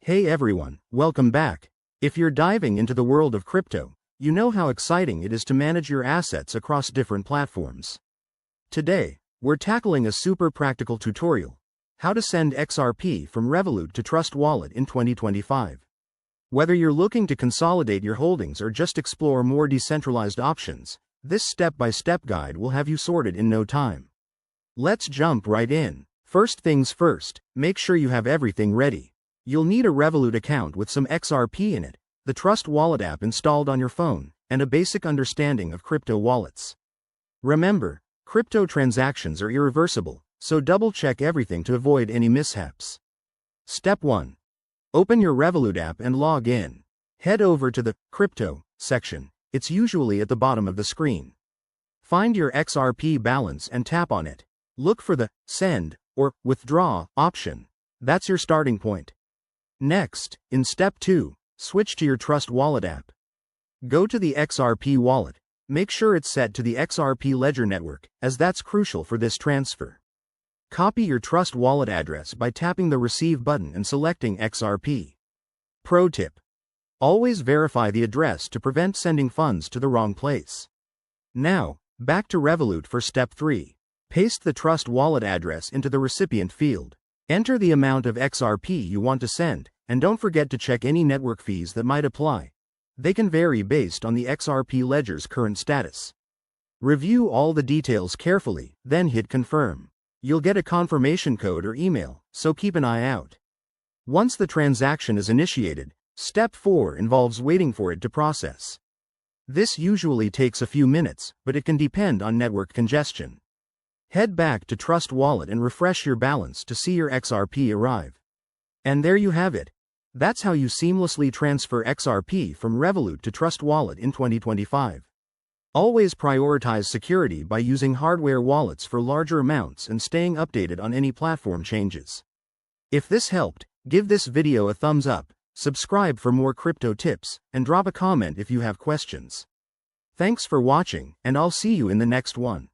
Hey everyone, welcome back. If you're diving into the world of crypto, you know how exciting it is to manage your assets across different platforms. Today, we're tackling a super practical tutorial: how to send XRP from Revolut to Trust Wallet in 2025. Whether you're looking to consolidate your holdings or just explore more decentralized options, this step-by-step guide will have you sorted in no time. Let's jump right in. First things first, make sure you have everything ready. You'll need a Revolut account with some XRP in it, the Trust Wallet app installed on your phone, and a basic understanding of crypto wallets. Remember, crypto transactions are irreversible, so double-check everything to avoid any mishaps. Step 1. Open your Revolut app and log in. Head over to the Crypto section. It's usually at the bottom of the screen. Find your XRP balance and tap on it. Look for the Send or Withdraw option. That's your starting point. Next, in Step 2, switch to your Trust Wallet app. Go to the XRP wallet. Make sure it's set to the XRP Ledger network, as that's crucial for this transfer. Copy your Trust Wallet address by tapping the Receive button and selecting XRP. Pro tip: always verify the address to prevent sending funds to the wrong place. Now, back to Revolut for Step 3. Paste the Trust Wallet address into the recipient field. Enter the amount of XRP you want to send, and don't forget to check any network fees that might apply. They can vary based on the XRP ledger's current status. Review all the details carefully, then hit Confirm. You'll get a confirmation code or email, so keep an eye out. Once the transaction is initiated, Step 4 involves waiting for it to process. This usually takes a few minutes, but it can depend on network congestion. Head back to Trust Wallet and refresh your balance to see your XRP arrive. And there you have it. That's how you seamlessly transfer XRP from Revolut to Trust Wallet in 2025. Always prioritize security by using hardware wallets for larger amounts and staying updated on any platform changes. If this helped, give this video a thumbs up, subscribe for more crypto tips, and drop a comment if you have questions. Thanks for watching, and I'll see you in the next one.